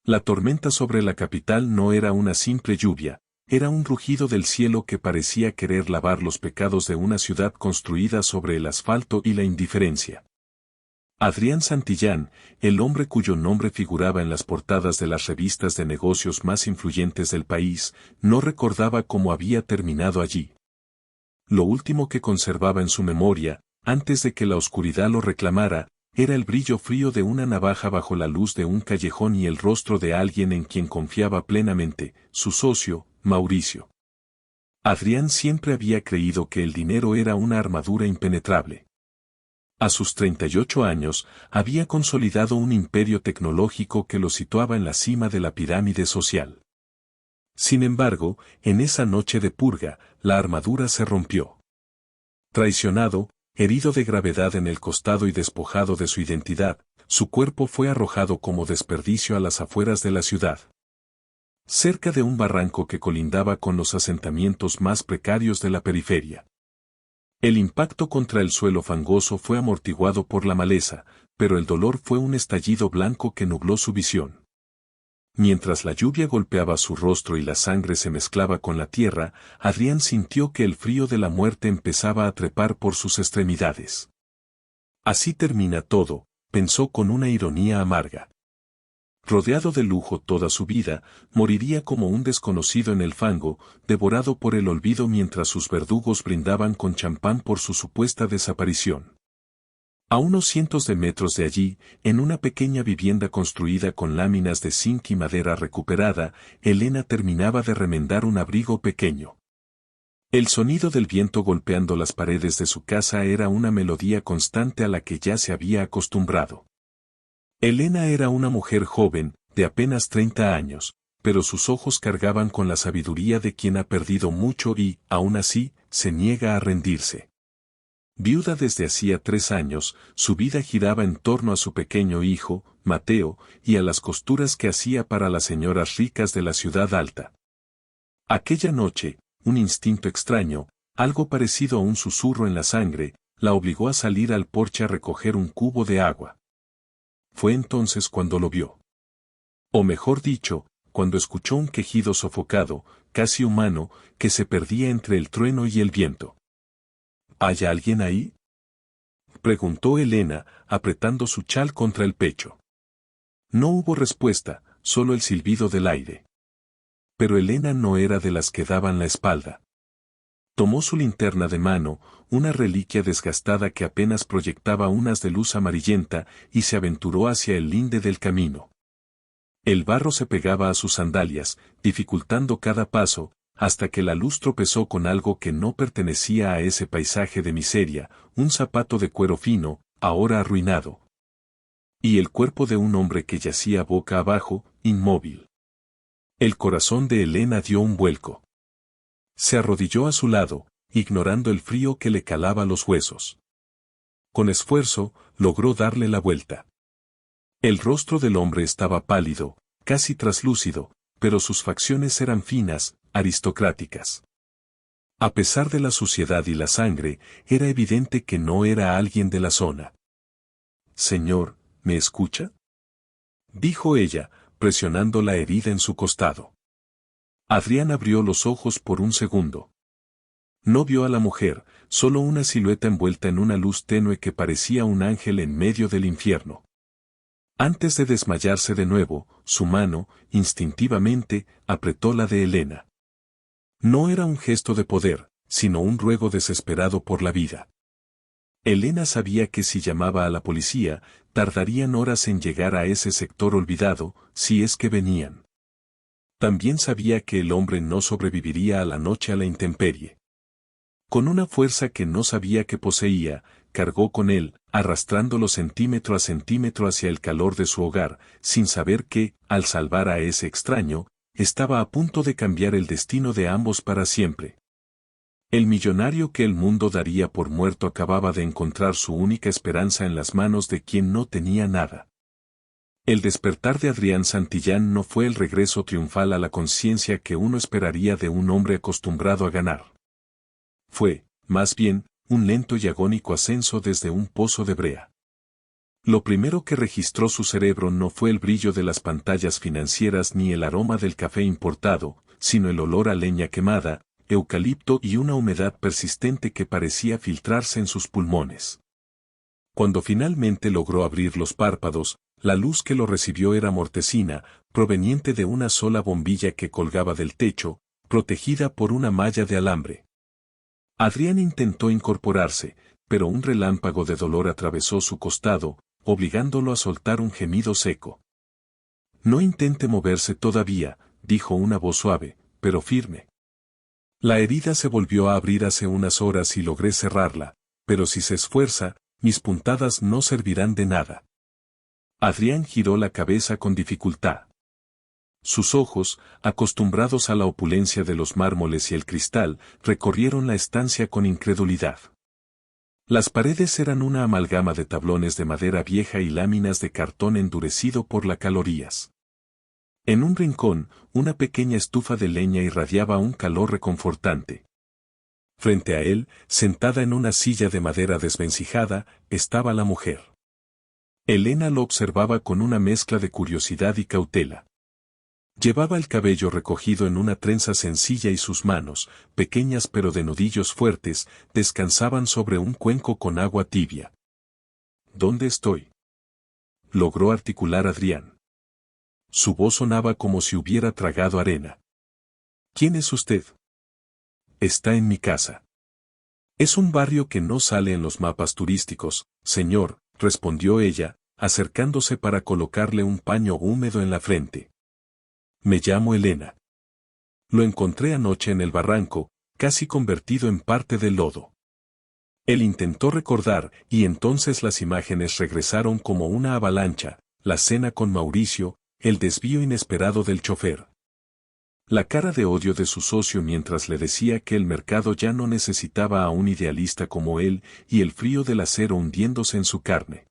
La tormenta sobre la capital no era una simple lluvia, era un rugido del cielo que parecía querer lavar los pecados de una ciudad construida sobre el asfalto y la indiferencia. Adrián Santillán, el hombre cuyo nombre figuraba en las portadas de las revistas de negocios más influyentes del país, no recordaba cómo había terminado allí. Lo último que conservaba en su memoria, antes de que la oscuridad lo reclamara, era el brillo frío de una navaja bajo la luz de un callejón y el rostro de alguien en quien confiaba plenamente, su socio, Mauricio. Adrián siempre había creído que el dinero era una armadura impenetrable. A sus 38 años, había consolidado un imperio tecnológico que lo situaba en la cima de la pirámide social. Sin embargo, en esa noche de purga, la armadura se rompió. Traicionado, herido de gravedad en el costado y despojado de su identidad, su cuerpo fue arrojado como desperdicio a las afueras de la ciudad. Cerca de un barranco que colindaba con los asentamientos más precarios de la periferia. El impacto contra el suelo fangoso fue amortiguado por la maleza, pero el dolor fue un estallido blanco que nubló su visión. Mientras la lluvia golpeaba su rostro y la sangre se mezclaba con la tierra, Adrián sintió que el frío de la muerte empezaba a trepar por sus extremidades. Así termina todo, pensó con una ironía amarga. Rodeado de lujo toda su vida, moriría como un desconocido en el fango, devorado por el olvido mientras sus verdugos brindaban con champán por su supuesta desaparición. A unos cientos de metros de allí, en una pequeña vivienda construida con láminas de zinc y madera recuperada, Elena terminaba de remendar un abrigo pequeño. El sonido del viento golpeando las paredes de su casa era una melodía constante a la que ya se había acostumbrado. Elena era una mujer joven, de apenas 30 años, pero sus ojos cargaban con la sabiduría de quien ha perdido mucho y, aún así, se niega a rendirse. Viuda desde hacía 3 años, su vida giraba en torno a su pequeño hijo, Mateo, y a las costuras que hacía para las señoras ricas de la ciudad alta. Aquella noche, un instinto extraño, algo parecido a un susurro en la sangre, la obligó a salir al porche a recoger un cubo de agua. Fue entonces cuando lo vio. O mejor dicho, cuando escuchó un quejido sofocado, casi humano, que se perdía entre el trueno y el viento. ¿Hay alguien ahí?, preguntó Elena, apretando su chal contra el pecho. No hubo respuesta, solo el silbido del aire. Pero Elena no era de las que daban la espalda. Tomó su linterna de mano, una reliquia desgastada que apenas proyectaba unas de luz amarillenta, y se aventuró hacia el linde del camino. El barro se pegaba a sus sandalias, dificultando cada paso, hasta que la luz tropezó con algo que no pertenecía a ese paisaje de miseria, un zapato de cuero fino, ahora arruinado. Y el cuerpo de un hombre que yacía boca abajo, inmóvil. El corazón de Elena dio un vuelco. Se arrodilló a su lado, ignorando el frío que le calaba los huesos. Con esfuerzo, logró darle la vuelta. El rostro del hombre estaba pálido, casi traslúcido, pero sus facciones eran finas, aristocráticas. A pesar de la suciedad y la sangre, era evidente que no era alguien de la zona. «Señor, ¿me escucha?», dijo ella, presionando la herida en su costado. Adrián abrió los ojos por un segundo. No vio a la mujer, solo una silueta envuelta en una luz tenue que parecía un ángel en medio del infierno. Antes de desmayarse de nuevo, su mano, instintivamente, apretó la de Elena. No era un gesto de poder, sino un ruego desesperado por la vida. Elena sabía que si llamaba a la policía, tardarían horas en llegar a ese sector olvidado, si es que venían. También sabía que el hombre no sobreviviría a la noche a la intemperie. Con una fuerza que no sabía que poseía, cargó con él, arrastrándolo centímetro a centímetro hacia el calor de su hogar, sin saber que, al salvar a ese extraño, estaba a punto de cambiar el destino de ambos para siempre. El millonario que el mundo daría por muerto acababa de encontrar su única esperanza en las manos de quien no tenía nada. El despertar de Adrián Santillán no fue el regreso triunfal a la conciencia que uno esperaría de un hombre acostumbrado a ganar. Fue, más bien, un lento y agónico ascenso desde un pozo de brea. Lo primero que registró su cerebro no fue el brillo de las pantallas financieras ni el aroma del café importado, sino el olor a leña quemada, eucalipto y una humedad persistente que parecía filtrarse en sus pulmones. Cuando finalmente logró abrir los párpados, la luz que lo recibió era mortecina, proveniente de una sola bombilla que colgaba del techo, protegida por una malla de alambre. Adrián intentó incorporarse, pero un relámpago de dolor atravesó su costado, obligándolo a soltar un gemido seco. No intente moverse todavía, dijo una voz suave, pero firme. La herida se volvió a abrir hace unas horas y logré cerrarla, pero si se esfuerza, mis puntadas no servirán de nada. Adrián giró la cabeza con dificultad. Sus ojos, acostumbrados a la opulencia de los mármoles y el cristal, recorrieron la estancia con incredulidad. Las paredes eran una amalgama de tablones de madera vieja y láminas de cartón endurecido por las calorías. En un rincón, una pequeña estufa de leña irradiaba un calor reconfortante. Frente a él, sentada en una silla de madera desvencijada, estaba la mujer. Elena lo observaba con una mezcla de curiosidad y cautela. Llevaba el cabello recogido en una trenza sencilla y sus manos, pequeñas pero de nudillos fuertes, descansaban sobre un cuenco con agua tibia. ¿Dónde estoy?, logró articular Adrián. Su voz sonaba como si hubiera tragado arena. ¿Quién es usted? Está en mi casa. Es un barrio que no sale en los mapas turísticos, señor, respondió ella, acercándose para colocarle un paño húmedo en la frente. Me llamo Elena. Lo encontré anoche en el barranco, casi convertido en parte del lodo. Él intentó recordar, y entonces las imágenes regresaron como una avalancha, la cena con Mauricio, el desvío inesperado del chofer. La cara de odio de su socio mientras le decía que el mercado ya no necesitaba a un idealista como él, y el frío del acero hundiéndose en su carne.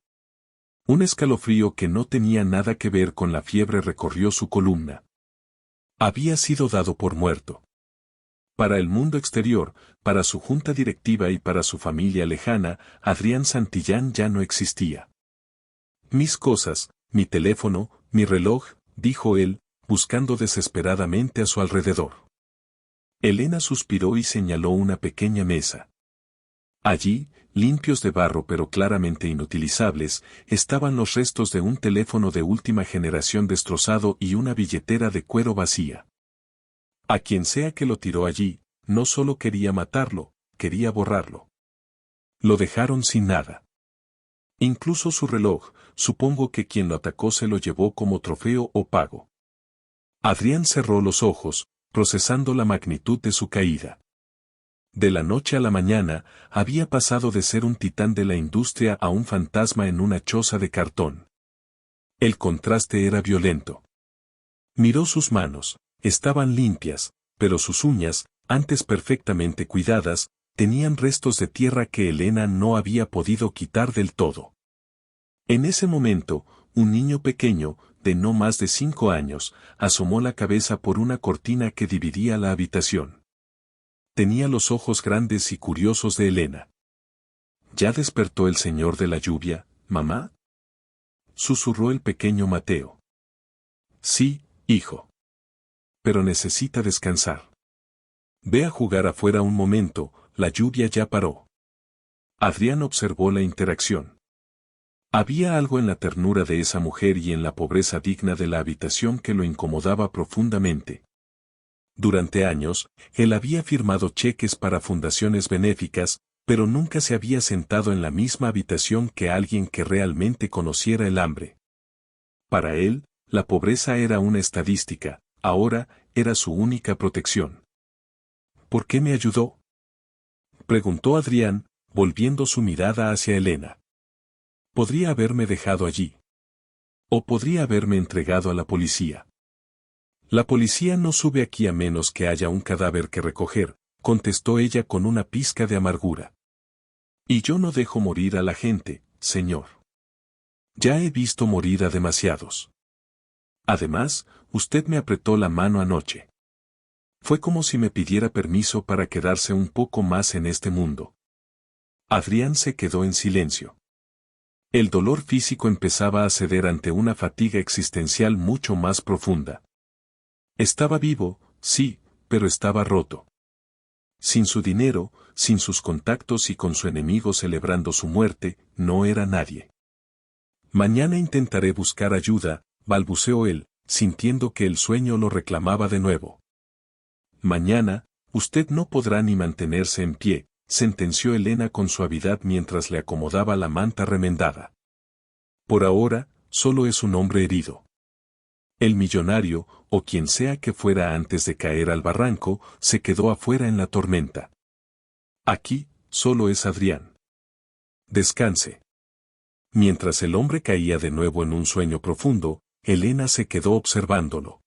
Un escalofrío que no tenía nada que ver con la fiebre recorrió su columna. Había sido dado por muerto. Para el mundo exterior, para su junta directiva y para su familia lejana, Adrián Santillán ya no existía. Mis cosas, mi teléfono, mi reloj, dijo él, buscando desesperadamente a su alrededor. Elena suspiró y señaló una pequeña mesa. Allí, limpios de barro pero claramente inutilizables, estaban los restos de un teléfono de última generación destrozado y una billetera de cuero vacía. A quien sea que lo tiró allí, no solo quería matarlo, quería borrarlo. Lo dejaron sin nada. Incluso su reloj, supongo que quien lo atacó se lo llevó como trofeo o pago. Adrián cerró los ojos, procesando la magnitud de su caída. De la noche a la mañana, había pasado de ser un titán de la industria a un fantasma en una choza de cartón. El contraste era violento. Miró sus manos, estaban limpias, pero sus uñas, antes perfectamente cuidadas, tenían restos de tierra que Elena no había podido quitar del todo. En ese momento, un niño pequeño, de no más de 5 años, asomó la cabeza por una cortina que dividía la habitación. Tenía los ojos grandes y curiosos de Elena. ¿Ya despertó el señor de la lluvia, mamá?, susurró el pequeño Mateo. Sí, hijo. Pero necesita descansar. Ve a jugar afuera un momento, la lluvia ya paró. Adrián observó la interacción. Había algo en la ternura de esa mujer y en la pobreza digna de la habitación que lo incomodaba profundamente. Durante años, él había firmado cheques para fundaciones benéficas, pero nunca se había sentado en la misma habitación que alguien que realmente conociera el hambre. Para él, la pobreza era una estadística, ahora, era su única protección. ¿Por qué me ayudó?, preguntó Adrián, volviendo su mirada hacia Elena. Podría haberme dejado allí. O podría haberme entregado a la policía. La policía no sube aquí a menos que haya un cadáver que recoger, contestó ella con una pizca de amargura. Y yo no dejo morir a la gente, señor. Ya he visto morir a demasiados. Además, usted me apretó la mano anoche. Fue como si me pidiera permiso para quedarse un poco más en este mundo. Adrián se quedó en silencio. El dolor físico empezaba a ceder ante una fatiga existencial mucho más profunda. Estaba vivo, sí, pero estaba roto. Sin su dinero, sin sus contactos y con su enemigo celebrando su muerte, no era nadie. Mañana intentaré buscar ayuda, balbuceó él, sintiendo que el sueño lo reclamaba de nuevo. Mañana, usted no podrá ni mantenerse en pie, sentenció Elena con suavidad mientras le acomodaba la manta remendada. Por ahora, solo es un hombre herido. El millonario, o quien sea que fuera antes de caer al barranco, se quedó afuera en la tormenta. Aquí, solo es Adrián. Descanse. Mientras el hombre caía de nuevo en un sueño profundo, Elena se quedó observándolo.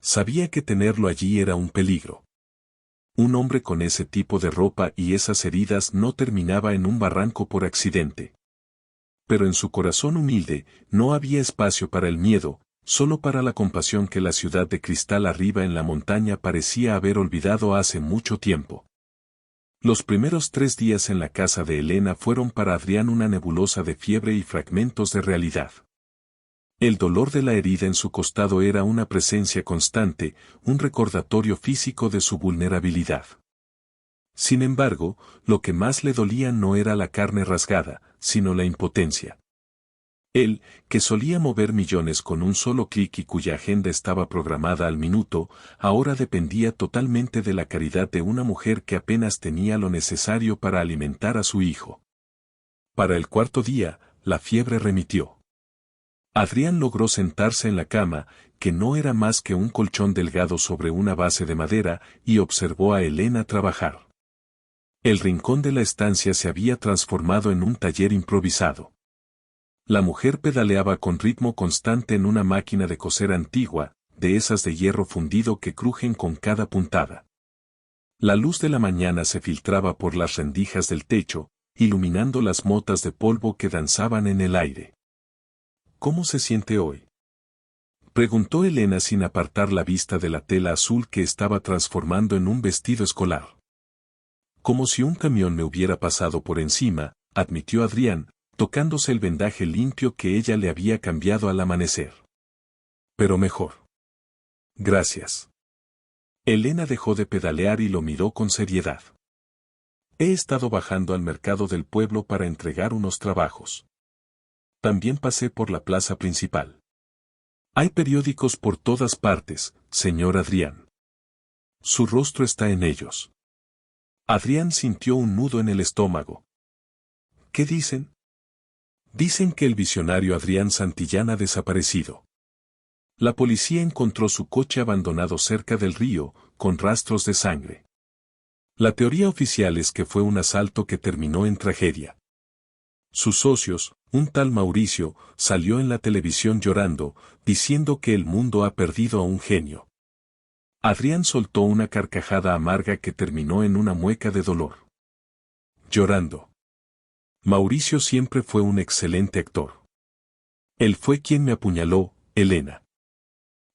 Sabía que tenerlo allí era un peligro. Un hombre con ese tipo de ropa y esas heridas no terminaba en un barranco por accidente. Pero en su corazón humilde, no había espacio para el miedo, solo para la compasión que la ciudad de cristal arriba en la montaña parecía haber olvidado hace mucho tiempo. Los primeros 3 días en la casa de Elena fueron para Adrián una nebulosa de fiebre y fragmentos de realidad. El dolor de la herida en su costado era una presencia constante, un recordatorio físico de su vulnerabilidad. Sin embargo, lo que más le dolía no era la carne rasgada, sino la impotencia. Él, que solía mover millones con un solo clic y cuya agenda estaba programada al minuto, ahora dependía totalmente de la caridad de una mujer que apenas tenía lo necesario para alimentar a su hijo. Para el 4.º día, la fiebre remitió. Adrián logró sentarse en la cama, que no era más que un colchón delgado sobre una base de madera, y observó a Elena trabajar. El rincón de la estancia se había transformado en un taller improvisado. La mujer pedaleaba con ritmo constante en una máquina de coser antigua, de esas de hierro fundido que crujen con cada puntada. La luz de la mañana se filtraba por las rendijas del techo, iluminando las motas de polvo que danzaban en el aire. ¿Cómo se siente hoy?, preguntó Elena sin apartar la vista de la tela azul que estaba transformando en un vestido escolar. Como si un camión me hubiera pasado por encima, admitió Adrián, tocándose el vendaje limpio que ella le había cambiado al amanecer. Pero mejor. Gracias. Elena dejó de pedalear y lo miró con seriedad. He estado bajando al mercado del pueblo para entregar unos trabajos. También pasé por la plaza principal. Hay periódicos por todas partes, señor Adrián. Su rostro está en ellos. Adrián sintió un nudo en el estómago. ¿Qué dicen? Dicen que el visionario Adrián Santillán ha desaparecido. La policía encontró su coche abandonado cerca del río, con rastros de sangre. La teoría oficial es que fue un asalto que terminó en tragedia. Sus socios, un tal Mauricio, salió en la televisión llorando, diciendo que el mundo ha perdido a un genio. Adrián soltó una carcajada amarga que terminó en una mueca de dolor. Llorando. Mauricio siempre fue un excelente actor. Él fue quien me apuñaló, Elena.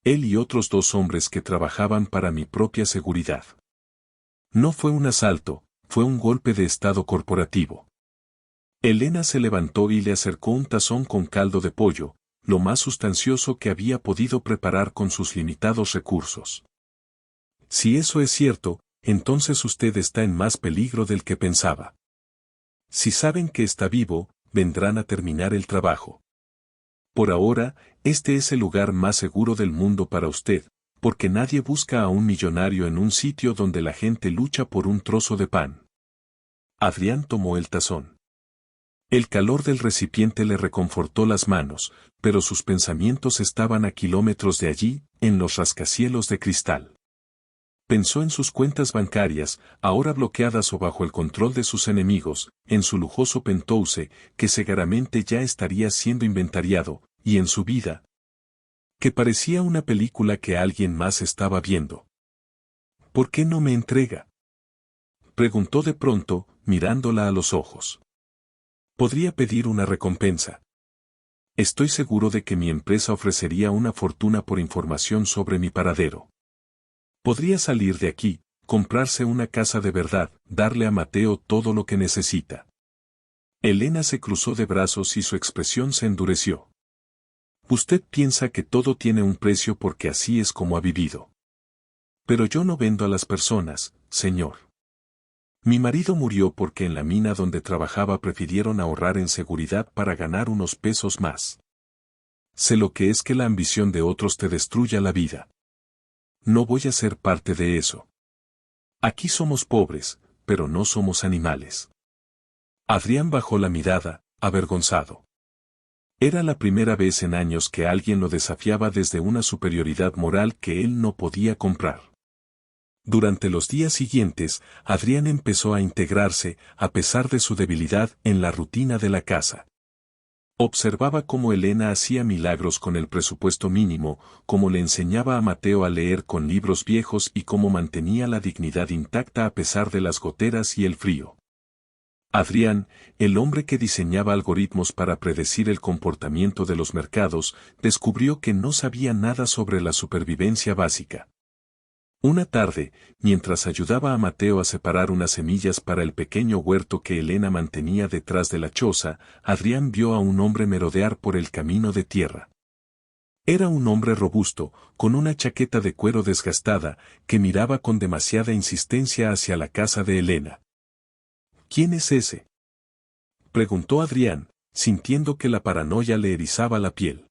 Él y otros 2 hombres que trabajaban para mi propia seguridad. No fue un asalto, fue un golpe de estado corporativo. Elena se levantó y le acercó un tazón con caldo de pollo, lo más sustancioso que había podido preparar con sus limitados recursos. Si eso es cierto, entonces usted está en más peligro del que pensaba. Si saben que está vivo, vendrán a terminar el trabajo. Por ahora, este es el lugar más seguro del mundo para usted, porque nadie busca a un millonario en un sitio donde la gente lucha por un trozo de pan. Adrián tomó el tazón. El calor del recipiente le reconfortó las manos, pero sus pensamientos estaban a kilómetros de allí, en los rascacielos de cristal. Pensó en sus cuentas bancarias, ahora bloqueadas o bajo el control de sus enemigos, en su lujoso penthouse, que seguramente ya estaría siendo inventariado, y en su vida, que parecía una película que alguien más estaba viendo. ¿Por qué no me entrega?, preguntó de pronto, mirándola a los ojos. Podría pedir una recompensa. Estoy seguro de que mi empresa ofrecería una fortuna por información sobre mi paradero. Podría salir de aquí, comprarse una casa de verdad, darle a Mateo todo lo que necesita. Elena se cruzó de brazos y su expresión se endureció. Usted piensa que todo tiene un precio porque así es como ha vivido. Pero yo no vendo a las personas, señor. Mi marido murió porque en la mina donde trabajaba prefirieron ahorrar en seguridad para ganar unos pesos más. Sé lo que es que la ambición de otros te destruya la vida. No voy a ser parte de eso. Aquí somos pobres, pero no somos animales. Adrián bajó la mirada, avergonzado. Era la primera vez en años que alguien lo desafiaba desde una superioridad moral que él no podía comprar. Durante los días siguientes, Adrián empezó a integrarse, a pesar de su debilidad, en la rutina de la casa. Observaba cómo Elena hacía milagros con el presupuesto mínimo, cómo le enseñaba a Mateo a leer con libros viejos y cómo mantenía la dignidad intacta a pesar de las goteras y el frío. Adrián, el hombre que diseñaba algoritmos para predecir el comportamiento de los mercados, descubrió que no sabía nada sobre la supervivencia básica. Una tarde, mientras ayudaba a Mateo a separar unas semillas para el pequeño huerto que Elena mantenía detrás de la choza, Adrián vio a un hombre merodear por el camino de tierra. Era un hombre robusto, con una chaqueta de cuero desgastada, que miraba con demasiada insistencia hacia la casa de Elena. ¿Quién es ese?, preguntó Adrián, sintiendo que la paranoia le erizaba la piel.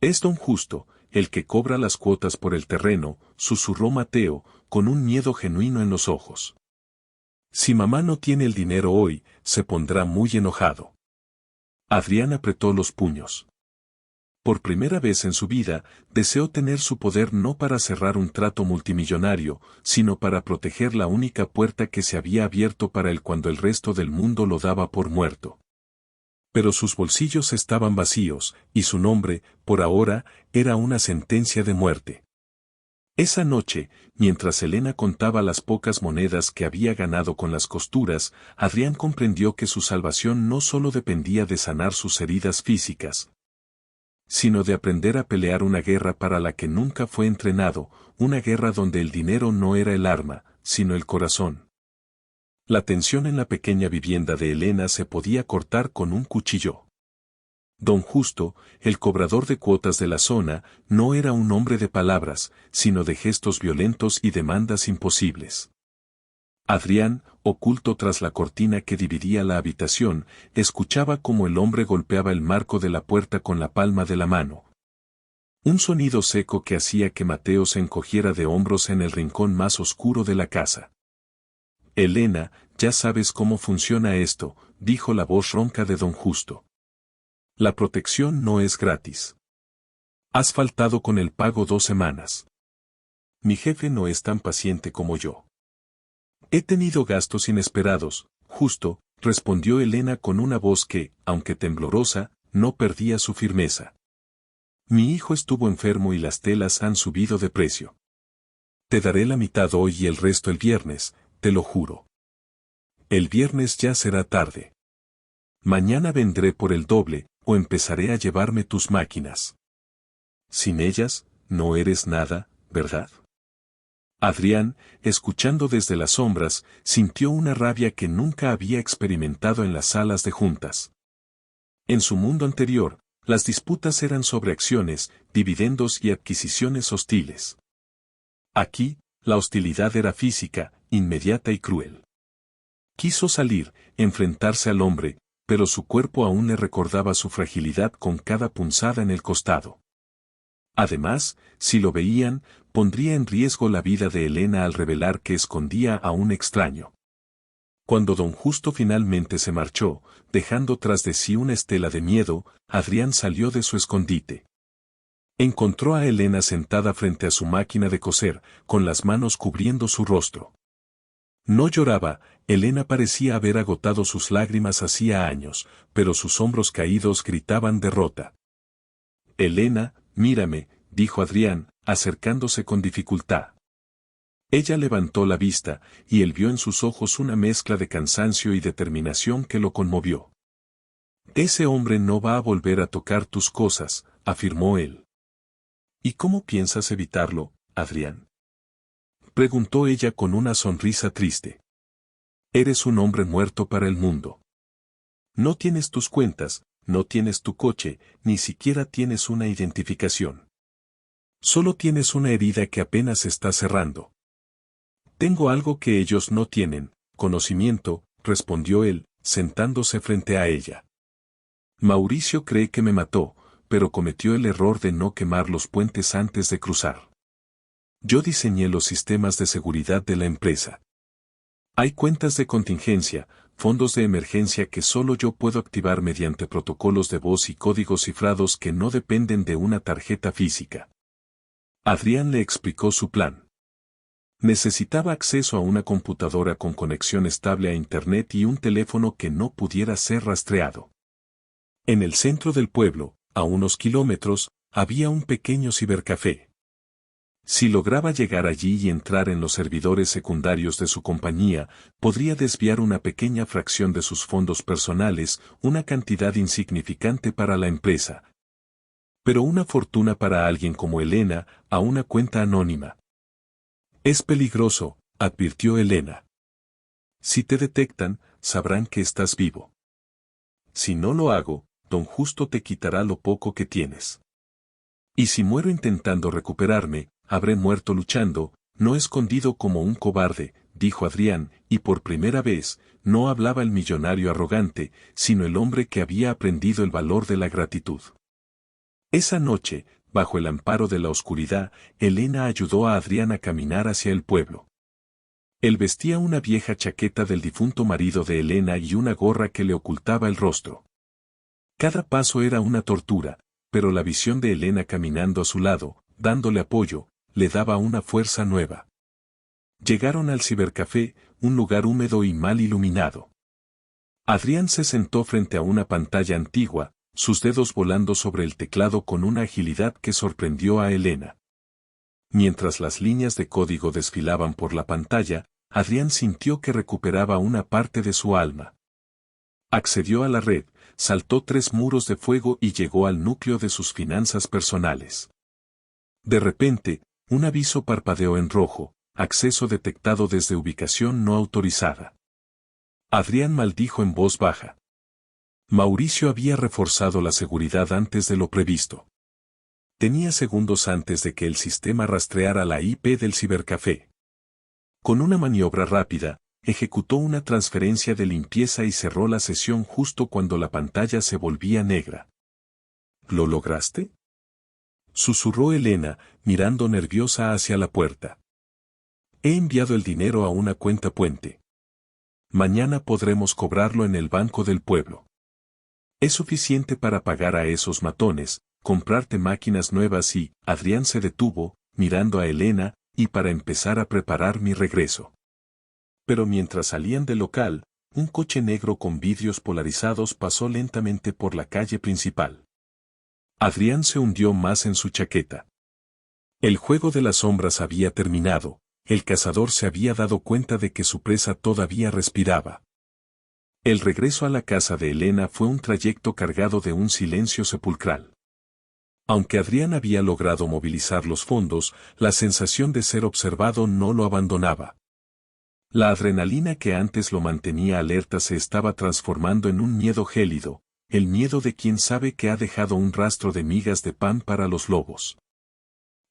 Es don Justo, el que cobra las cuotas por el terreno, susurró Mateo, con un miedo genuino en los ojos. Si mamá no tiene el dinero hoy, se pondrá muy enojado. Adrián apretó los puños. Por primera vez en su vida, deseó tener su poder no para cerrar un trato multimillonario, sino para proteger la única puerta que se había abierto para él cuando el resto del mundo lo daba por muerto. Pero sus bolsillos estaban vacíos, y su nombre, por ahora, era una sentencia de muerte. Esa noche, mientras Elena contaba las pocas monedas que había ganado con las costuras, Adrián comprendió que su salvación no solo dependía de sanar sus heridas físicas, sino de aprender a pelear una guerra para la que nunca fue entrenado, una guerra donde el dinero no era el arma, sino el corazón. La tensión en la pequeña vivienda de Elena se podía cortar con un cuchillo. Don Justo, el cobrador de cuotas de la zona, no era un hombre de palabras, sino de gestos violentos y demandas imposibles. Adrián, oculto tras la cortina que dividía la habitación, escuchaba cómo el hombre golpeaba el marco de la puerta con la palma de la mano. Un sonido seco que hacía que Mateo se encogiera de hombros en el rincón más oscuro de la casa. Elena, ya sabes cómo funciona esto, dijo la voz ronca de don Justo. La protección no es gratis. Has faltado con el pago 2 semanas. Mi jefe no es tan paciente como yo. He tenido gastos inesperados, Justo, respondió Elena con una voz que, aunque temblorosa, no perdía su firmeza. Mi hijo estuvo enfermo y las telas han subido de precio. Te daré la mitad hoy y el resto el viernes, te lo juro. El viernes ya será tarde. Mañana vendré por el doble, o empezaré a llevarme tus máquinas. Sin ellas, no eres nada, ¿verdad? Adrián, escuchando desde las sombras, sintió una rabia que nunca había experimentado en las salas de juntas. En su mundo anterior, las disputas eran sobre acciones, dividendos y adquisiciones hostiles. Aquí, la hostilidad era física, inmediata y cruel. Quiso salir, enfrentarse al hombre, pero su cuerpo aún le recordaba su fragilidad con cada punzada en el costado. Además, si lo veían, pondría en riesgo la vida de Elena al revelar que escondía a un extraño. Cuando don Justo finalmente se marchó, dejando tras de sí una estela de miedo, Adrián salió de su escondite. Encontró a Elena sentada frente a su máquina de coser, con las manos cubriendo su rostro. No lloraba, Elena parecía haber agotado sus lágrimas hacía años, pero sus hombros caídos gritaban derrota. Elena, mírame, dijo Adrián, acercándose con dificultad. Ella levantó la vista, y él vio en sus ojos una mezcla de cansancio y determinación que lo conmovió. Ese hombre no va a volver a tocar tus cosas, afirmó él. ¿Y cómo piensas evitarlo, Adrián?, preguntó ella con una sonrisa triste. Eres un hombre muerto para el mundo. No tienes tus cuentas, no tienes tu coche, ni siquiera tienes una identificación. Solo tienes una herida que apenas está cerrando. Tengo algo que ellos no tienen, conocimiento, respondió él, sentándose frente a ella. Mauricio cree que me mató, pero cometió el error de no quemar los puentes antes de cruzar. Yo diseñé los sistemas de seguridad de la empresa. Hay cuentas de contingencia, fondos de emergencia que solo yo puedo activar mediante protocolos de voz y códigos cifrados que no dependen de una tarjeta física. Adrián le explicó su plan. Necesitaba acceso a una computadora con conexión estable a Internet y un teléfono que no pudiera ser rastreado. En el centro del pueblo, a unos kilómetros, había un pequeño cibercafé. Si lograba llegar allí y entrar en los servidores secundarios de su compañía, podría desviar una pequeña fracción de sus fondos personales, una cantidad insignificante para la empresa. Pero una fortuna para alguien como Elena, a una cuenta anónima. Es peligroso, advirtió Elena. Si te detectan, sabrán que estás vivo. Si no lo hago, don Justo te quitará lo poco que tienes. Y si muero intentando recuperarme, habré muerto luchando, no escondido como un cobarde, dijo Adrián, y por primera vez, no hablaba el millonario arrogante, sino el hombre que había aprendido el valor de la gratitud. Esa noche, bajo el amparo de la oscuridad, Elena ayudó a Adrián a caminar hacia el pueblo. Él vestía una vieja chaqueta del difunto marido de Elena y una gorra que le ocultaba el rostro. Cada paso era una tortura, pero la visión de Elena caminando a su lado, dándole apoyo, le daba una fuerza nueva. Llegaron al cibercafé, un lugar húmedo y mal iluminado. Adrián se sentó frente a una pantalla antigua, sus dedos volando sobre el teclado con una agilidad que sorprendió a Elena. Mientras las líneas de código desfilaban por la pantalla, Adrián sintió que recuperaba una parte de su alma. Accedió a la red, saltó 3 muros de fuego y llegó al núcleo de sus finanzas personales. De repente, un aviso parpadeó en rojo, acceso detectado desde ubicación no autorizada. Adrián maldijo en voz baja. Mauricio había reforzado la seguridad antes de lo previsto. Tenía segundos antes de que el sistema rastreara la IP del cibercafé. Con una maniobra rápida, ejecutó una transferencia de limpieza y cerró la sesión justo cuando la pantalla se volvía negra. ¿Lo lograste?, susurró Elena, mirando nerviosa hacia la puerta. He enviado el dinero a una cuenta puente. Mañana podremos cobrarlo en el banco del pueblo. Es suficiente para pagar a esos matones, comprarte máquinas nuevas y, Adrián se detuvo, mirando a Elena, y para empezar a preparar mi regreso. Pero mientras salían del local, un coche negro con vidrios polarizados pasó lentamente por la calle principal. Adrián se hundió más en su chaqueta. El juego de las sombras había terminado, el cazador se había dado cuenta de que su presa todavía respiraba. El regreso a la casa de Elena fue un trayecto cargado de un silencio sepulcral. Aunque Adrián había logrado movilizar los fondos, la sensación de ser observado no lo abandonaba. La adrenalina que antes lo mantenía alerta se estaba transformando en un miedo gélido, el miedo de quien sabe que ha dejado un rastro de migas de pan para los lobos.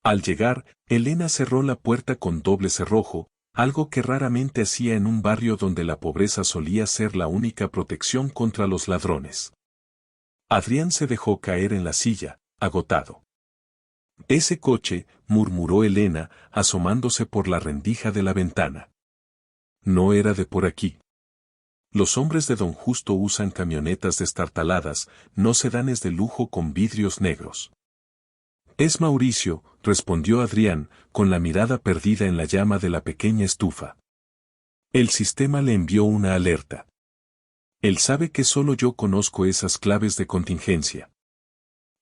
Al llegar, Elena cerró la puerta con doble cerrojo, algo que raramente hacía en un barrio donde la pobreza solía ser la única protección contra los ladrones. Adrián se dejó caer en la silla, agotado. Ese coche, murmuró Elena, asomándose por la rendija de la ventana. No era de por aquí. Los hombres de don Justo usan camionetas destartaladas, no sedanes de lujo con vidrios negros. Es Mauricio, respondió Adrián, con la mirada perdida en la llama de la pequeña estufa. El sistema le envió una alerta. Él sabe que solo yo conozco esas claves de contingencia.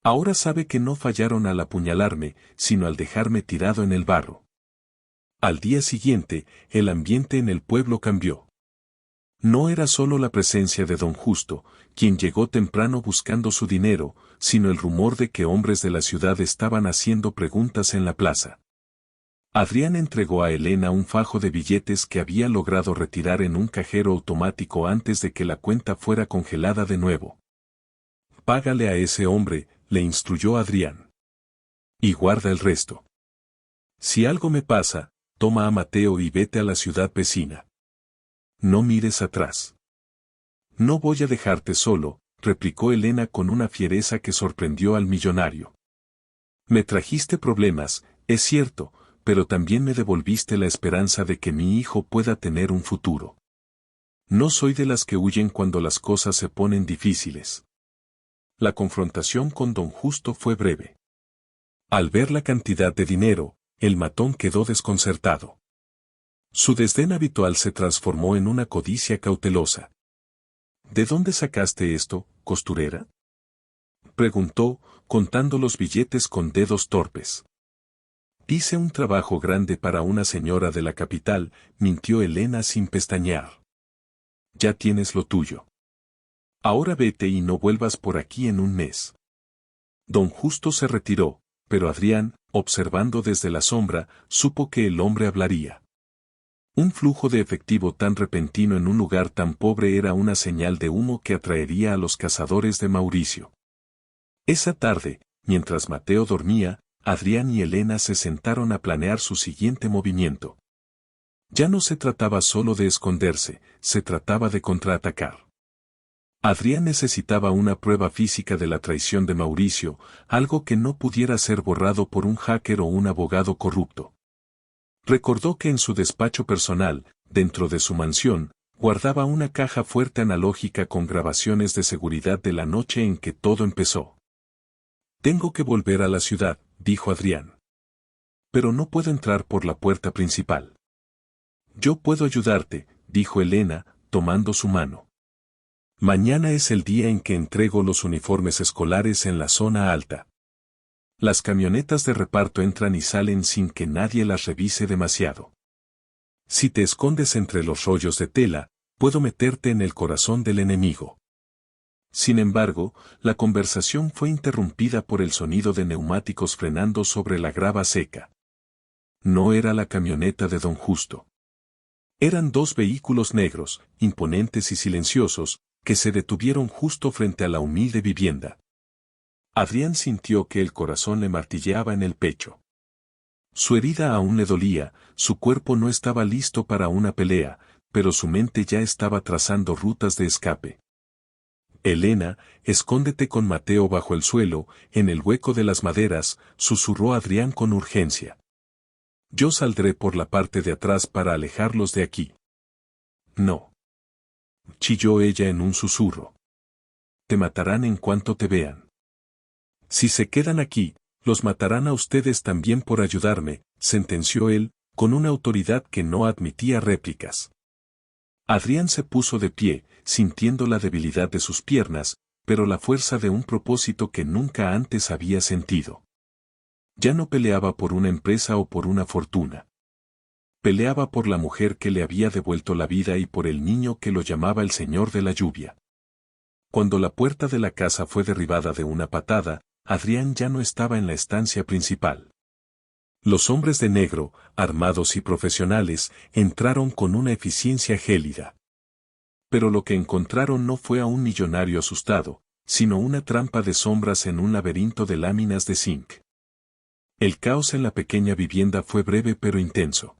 Ahora sabe que no fallaron al apuñalarme, sino al dejarme tirado en el barro. Al día siguiente, el ambiente en el pueblo cambió. No era solo la presencia de don Justo, quien llegó temprano buscando su dinero, sino el rumor de que hombres de la ciudad estaban haciendo preguntas en la plaza. Adrián entregó a Elena un fajo de billetes que había logrado retirar en un cajero automático antes de que la cuenta fuera congelada de nuevo. Págale a ese hombre, le instruyó Adrián. Y guarda el resto. Si algo me pasa, toma a Mateo y vete a la ciudad vecina. No mires atrás. No voy a dejarte solo, replicó Elena con una fiereza que sorprendió al millonario. Me trajiste problemas, es cierto, pero también me devolviste la esperanza de que mi hijo pueda tener un futuro. No soy de las que huyen cuando las cosas se ponen difíciles. La confrontación con don Justo fue breve. Al ver la cantidad de dinero, el matón quedó desconcertado. Su desdén habitual se transformó en una codicia cautelosa. ¿De dónde sacaste esto, costurera?, preguntó, contando los billetes con dedos torpes. Hice un trabajo grande para una señora de la capital, mintió Elena sin pestañear. Ya tienes lo tuyo. Ahora vete y no vuelvas por aquí en un mes. Don Justo se retiró, pero Adrián, observando desde la sombra, supo que el hombre hablaría. Un flujo de efectivo tan repentino en un lugar tan pobre era una señal de humo que atraería a los cazadores de Mauricio. Esa tarde, mientras Mateo dormía, Adrián y Elena se sentaron a planear su siguiente movimiento. Ya no se trataba solo de esconderse, se trataba de contraatacar. Adrián necesitaba una prueba física de la traición de Mauricio, algo que no pudiera ser borrado por un hacker o un abogado corrupto. Recordó que en su despacho personal, dentro de su mansión, guardaba una caja fuerte analógica con grabaciones de seguridad de la noche en que todo empezó. Tengo que volver a la ciudad, dijo Adrián. Pero no puedo entrar por la puerta principal. Yo puedo ayudarte, dijo Elena, tomando su mano. Mañana es el día en que entrego los uniformes escolares en la zona alta. Las camionetas de reparto entran y salen sin que nadie las revise demasiado. Si te escondes entre los rollos de tela, puedo meterte en el corazón del enemigo. Sin embargo, la conversación fue interrumpida por el sonido de neumáticos frenando sobre la grava seca. No era la camioneta de don Justo. Eran dos vehículos negros, imponentes y silenciosos, que se detuvieron justo frente a la humilde vivienda. Adrián sintió que el corazón le martilleaba en el pecho. Su herida aún le dolía, su cuerpo no estaba listo para una pelea, pero su mente ya estaba trazando rutas de escape. Elena, escóndete con Mateo bajo el suelo, en el hueco de las maderas, susurró Adrián con urgencia. Yo saldré por la parte de atrás para alejarlos de aquí. No. Chilló ella en un susurro. Te matarán en cuanto te vean. Si se quedan aquí, los matarán a ustedes también por ayudarme, sentenció él, con una autoridad que no admitía réplicas. Adrián se puso de pie, sintiendo la debilidad de sus piernas, pero la fuerza de un propósito que nunca antes había sentido. Ya no peleaba por una empresa o por una fortuna. Peleaba por la mujer que le había devuelto la vida y por el niño que lo llamaba el Señor de la Lluvia. Cuando la puerta de la casa fue derribada de una patada, Adrián ya no estaba en la estancia principal. Los hombres de negro, armados y profesionales, entraron con una eficiencia gélida. Pero lo que encontraron no fue a un millonario asustado, sino una trampa de sombras en un laberinto de láminas de zinc. El caos en la pequeña vivienda fue breve pero intenso.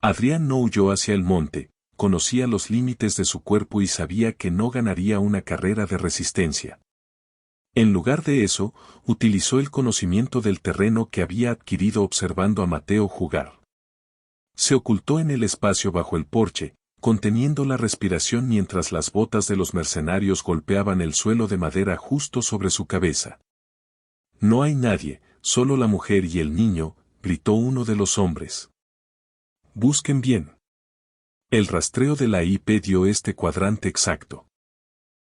Adrián no huyó hacia el monte, conocía los límites de su cuerpo y sabía que no ganaría una carrera de resistencia. En lugar de eso, utilizó el conocimiento del terreno que había adquirido observando a Mateo jugar. Se ocultó en el espacio bajo el porche, conteniendo la respiración mientras las botas de los mercenarios golpeaban el suelo de madera justo sobre su cabeza. No hay nadie, solo la mujer y el niño, gritó uno de los hombres. Busquen bien. El rastreo de la IP dio este cuadrante exacto.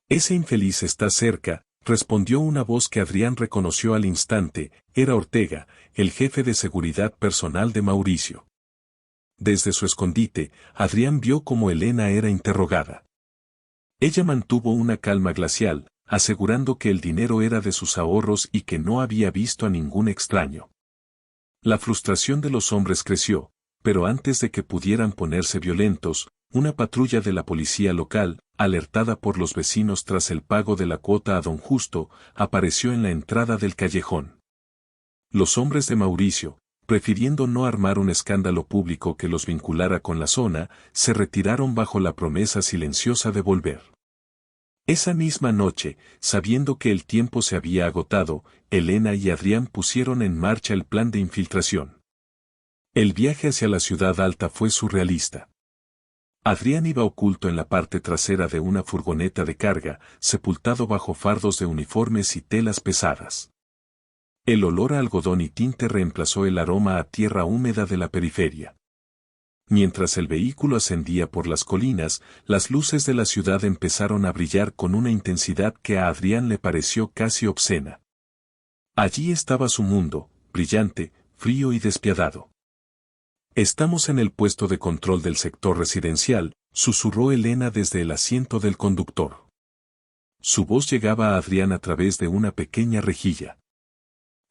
Ese infeliz está cerca, respondió una voz que Adrián reconoció al instante, era Ortega, el jefe de seguridad personal de Mauricio. Desde su escondite, Adrián vio cómo Elena era interrogada. Ella mantuvo una calma glacial, asegurando que el dinero era de sus ahorros y que no había visto a ningún extraño. La frustración de los hombres creció, pero antes de que pudieran ponerse violentos, una patrulla de la policía local, alertada por los vecinos tras el pago de la cuota a don Justo, apareció en la entrada del callejón. Los hombres de Mauricio, prefiriendo no armar un escándalo público que los vinculara con la zona, se retiraron bajo la promesa silenciosa de volver. Esa misma noche, sabiendo que el tiempo se había agotado, Elena y Adrián pusieron en marcha el plan de infiltración. El viaje hacia la ciudad alta fue surrealista. Adrián iba oculto en la parte trasera de una furgoneta de carga, sepultado bajo fardos de uniformes y telas pesadas. El olor a algodón y tinte reemplazó el aroma a tierra húmeda de la periferia. Mientras el vehículo ascendía por las colinas, las luces de la ciudad empezaron a brillar con una intensidad que a Adrián le pareció casi obscena. Allí estaba su mundo, brillante, frío y despiadado. «Estamos en el puesto de control del sector residencial», susurró Elena desde el asiento del conductor. Su voz llegaba a Adrián a través de una pequeña rejilla.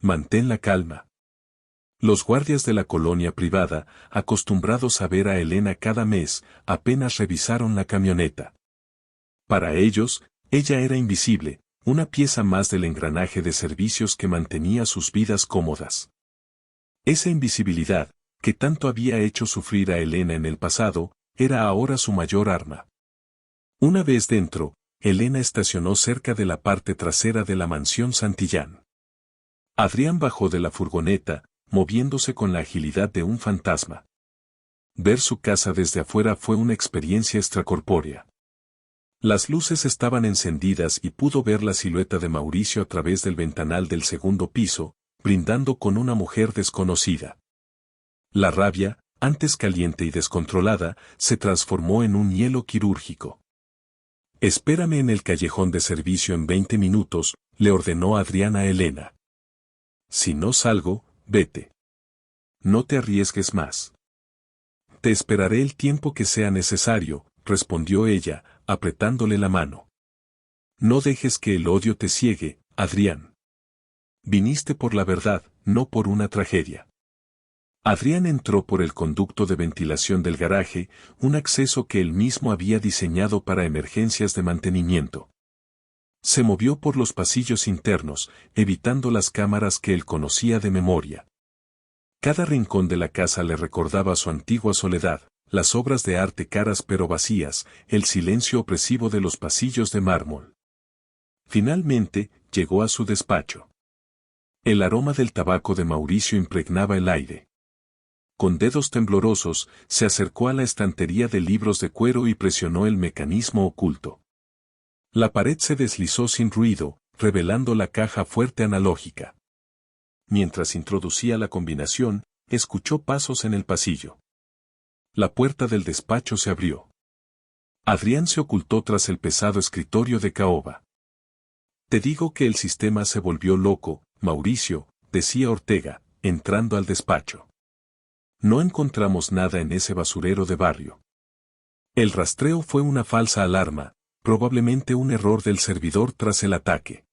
«Mantén la calma». Los guardias de la colonia privada, acostumbrados a ver a Elena cada mes, apenas revisaron la camioneta. Para ellos, ella era invisible, una pieza más del engranaje de servicios que mantenía sus vidas cómodas. Esa invisibilidad, que tanto había hecho sufrir a Elena en el pasado, era ahora su mayor arma. Una vez dentro, Elena estacionó cerca de la parte trasera de la mansión Santillán. Adrián bajó de la furgoneta, moviéndose con la agilidad de un fantasma. Ver su casa desde afuera fue una experiencia extracorpórea. Las luces estaban encendidas y pudo ver la silueta de Mauricio a través del ventanal del segundo piso, brindando con una mujer desconocida. La rabia, antes caliente y descontrolada, se transformó en un hielo quirúrgico. «Espérame en el callejón de servicio en 20 minutos», le ordenó Adrián a Elena. «Si no salgo, vete. No te arriesgues más». «Te esperaré el tiempo que sea necesario», respondió ella, apretándole la mano. «No dejes que el odio te ciegue, Adrián. Viniste por la verdad, no por una tragedia». Adrián entró por el conducto de ventilación del garaje, un acceso que él mismo había diseñado para emergencias de mantenimiento. Se movió por los pasillos internos, evitando las cámaras que él conocía de memoria. Cada rincón de la casa le recordaba su antigua soledad, las obras de arte caras pero vacías, el silencio opresivo de los pasillos de mármol. Finalmente, llegó a su despacho. El aroma del tabaco de Mauricio impregnaba el aire. Con dedos temblorosos, se acercó a la estantería de libros de cuero y presionó el mecanismo oculto. La pared se deslizó sin ruido, revelando la caja fuerte analógica. Mientras introducía la combinación, escuchó pasos en el pasillo. La puerta del despacho se abrió. Adrián se ocultó tras el pesado escritorio de caoba. «Te digo que el sistema se volvió loco, Mauricio», decía Ortega, entrando al despacho. «No encontramos nada en ese basurero de barrio». El rastreo fue una falsa alarma, probablemente un error del servidor tras el ataque.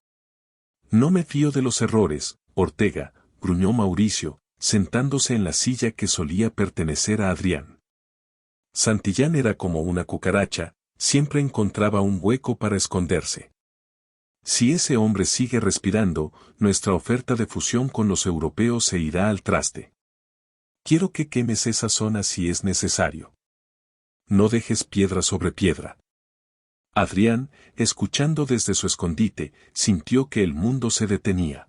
«No me fío de los errores, Ortega», gruñó Mauricio, sentándose en la silla que solía pertenecer a Adrián. Santillán era como una cucaracha, siempre encontraba un hueco para esconderse. Si ese hombre sigue respirando, nuestra oferta de fusión con los europeos se irá al traste. Quiero que quemes esa zona si es necesario. No dejes piedra sobre piedra». Adrián, escuchando desde su escondite, sintió que el mundo se detenía.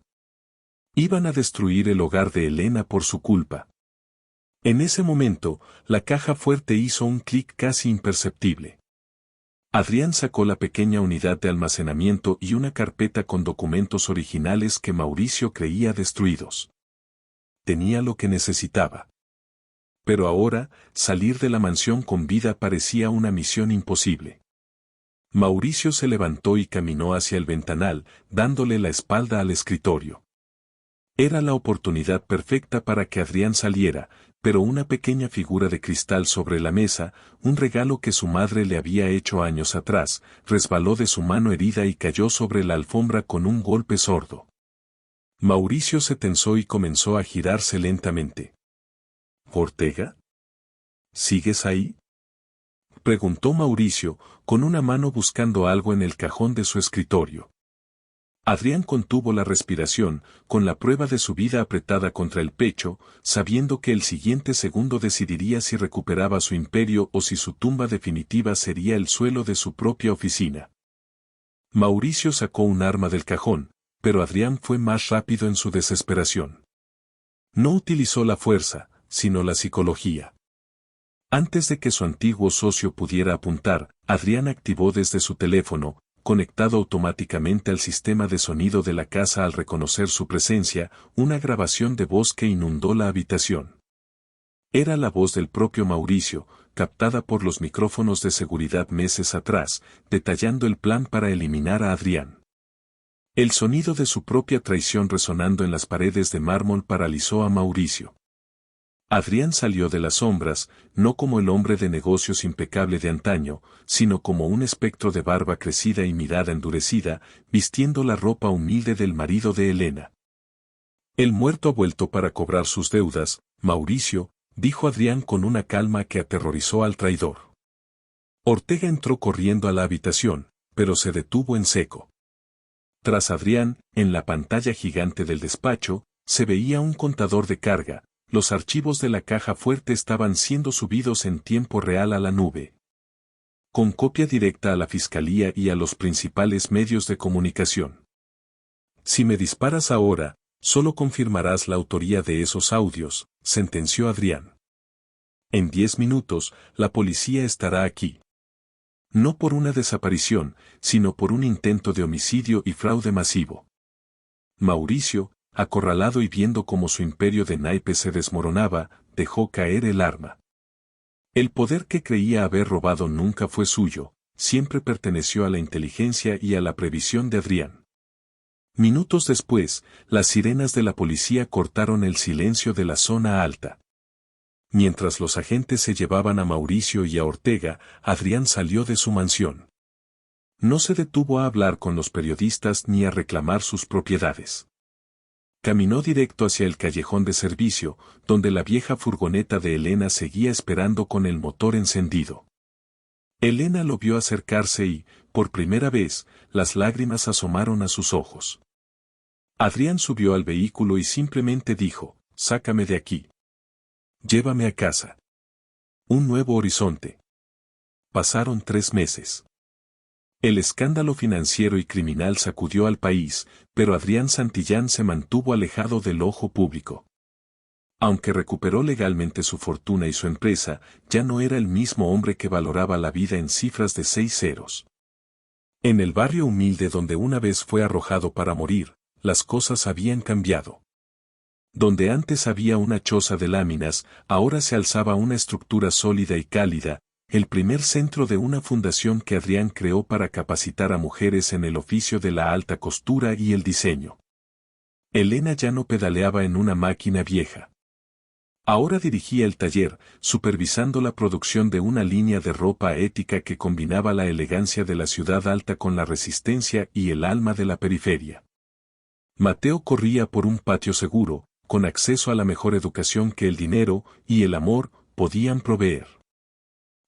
Iban a destruir el hogar de Elena por su culpa. En ese momento, la caja fuerte hizo un clic casi imperceptible. Adrián sacó la pequeña unidad de almacenamiento y una carpeta con documentos originales que Mauricio creía destruidos. Tenía lo que necesitaba. Pero ahora, salir de la mansión con vida parecía una misión imposible. Mauricio se levantó y caminó hacia el ventanal, dándole la espalda al escritorio. Era la oportunidad perfecta para que Adrián saliera, pero una pequeña figura de cristal sobre la mesa, un regalo que su madre le había hecho años atrás, resbaló de su mano herida y cayó sobre la alfombra con un golpe sordo. Mauricio se tensó y comenzó a girarse lentamente. ¿Ortega? ¿Sigues ahí? Preguntó Mauricio, con una mano buscando algo en el cajón de su escritorio. Adrián contuvo la respiración, con la prueba de su vida apretada contra el pecho, sabiendo que el siguiente segundo decidiría si recuperaba su imperio o si su tumba definitiva sería el suelo de su propia oficina. Mauricio sacó un arma del cajón, pero Adrián fue más rápido en su desesperación. No utilizó la fuerza, sino la psicología. Antes de que su antiguo socio pudiera apuntar, Adrián activó desde su teléfono, conectado automáticamente al sistema de sonido de la casa al reconocer su presencia, una grabación de voz que inundó la habitación. Era la voz del propio Mauricio, captada por los micrófonos de seguridad meses atrás, detallando el plan para eliminar a Adrián. El sonido de su propia traición resonando en las paredes de mármol paralizó a Mauricio. Adrián salió de las sombras, no como el hombre de negocios impecable de antaño, sino como un espectro de barba crecida y mirada endurecida, vistiendo la ropa humilde del marido de Elena. El muerto ha vuelto para cobrar sus deudas, Mauricio, dijo Adrián con una calma que aterrorizó al traidor. Ortega entró corriendo a la habitación, pero se detuvo en seco. Tras Adrián, en la pantalla gigante del despacho, se veía un contador de carga. Los archivos de la caja fuerte estaban siendo subidos en tiempo real a la nube. Con copia directa a la fiscalía y a los principales medios de comunicación. Si me disparas ahora, solo confirmarás la autoría de esos audios, sentenció Adrián. En 10 minutos, la policía estará aquí. No por una desaparición, sino por un intento de homicidio y fraude masivo. Mauricio, acorralado y viendo cómo su imperio de naipes se desmoronaba, dejó caer el arma. El poder que creía haber robado nunca fue suyo, siempre perteneció a la inteligencia y a la previsión de Adrián. Minutos después, las sirenas de la policía cortaron el silencio de la zona alta. Mientras los agentes se llevaban a Mauricio y a Ortega, Adrián salió de su mansión. No se detuvo a hablar con los periodistas ni a reclamar sus propiedades. Caminó directo hacia el callejón de servicio, donde la vieja furgoneta de Elena seguía esperando con el motor encendido. Elena lo vio acercarse y, por primera vez, las lágrimas asomaron a sus ojos. Adrián subió al vehículo y simplemente dijo, «Sácame de aquí. Llévame a casa». Un nuevo horizonte. Pasaron 3 meses. El escándalo financiero y criminal sacudió al país, pero Adrián Santillán se mantuvo alejado del ojo público. Aunque recuperó legalmente su fortuna y su empresa, ya no era el mismo hombre que valoraba la vida en cifras de 6 ceros. En el barrio humilde donde una vez fue arrojado para morir, las cosas habían cambiado. Donde antes había una choza de láminas, ahora se alzaba una estructura sólida y cálida, el primer centro de una fundación que Adrián creó para capacitar a mujeres en el oficio de la alta costura y el diseño. Elena ya no pedaleaba en una máquina vieja. Ahora dirigía el taller, supervisando la producción de una línea de ropa ética que combinaba la elegancia de la ciudad alta con la resistencia y el alma de la periferia. Mateo corría por un patio seguro, con acceso a la mejor educación que el dinero y el amor podían proveer.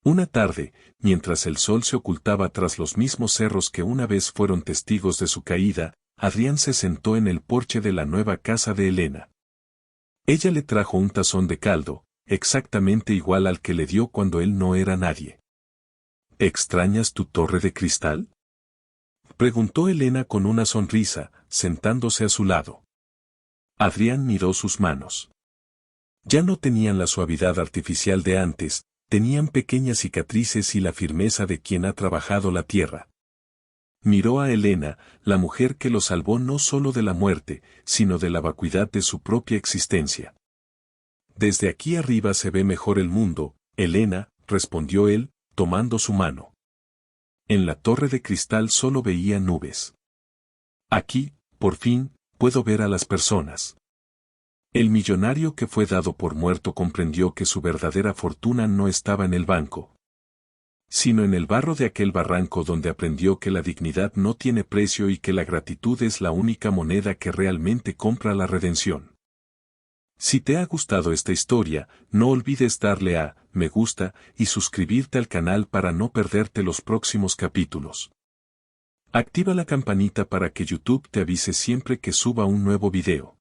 Una tarde, mientras el sol se ocultaba tras los mismos cerros que una vez fueron testigos de su caída, Adrián se sentó en el porche de la nueva casa de Elena. Ella le trajo un tazón de caldo, exactamente igual al que le dio cuando él no era nadie. ¿Extrañas tu torre de cristal?, preguntó Elena con una sonrisa, sentándose a su lado. Adrián miró sus manos. Ya no tenían la suavidad artificial de antes, tenían pequeñas cicatrices y la firmeza de quien ha trabajado la tierra. Miró a Elena, la mujer que lo salvó no solo de la muerte, sino de la vacuidad de su propia existencia. Desde aquí arriba se ve mejor el mundo, Elena, respondió él, tomando su mano. En la torre de cristal solo veía nubes. Aquí, por fin, puedo ver a las personas. El millonario que fue dado por muerto comprendió que su verdadera fortuna no estaba en el banco, sino en el barro de aquel barranco donde aprendió que la dignidad no tiene precio y que la gratitud es la única moneda que realmente compra la redención. Si te ha gustado esta historia, no olvides darle a me gusta y suscribirte al canal para no perderte los próximos capítulos. Activa la campanita para que YouTube te avise siempre que suba un nuevo video.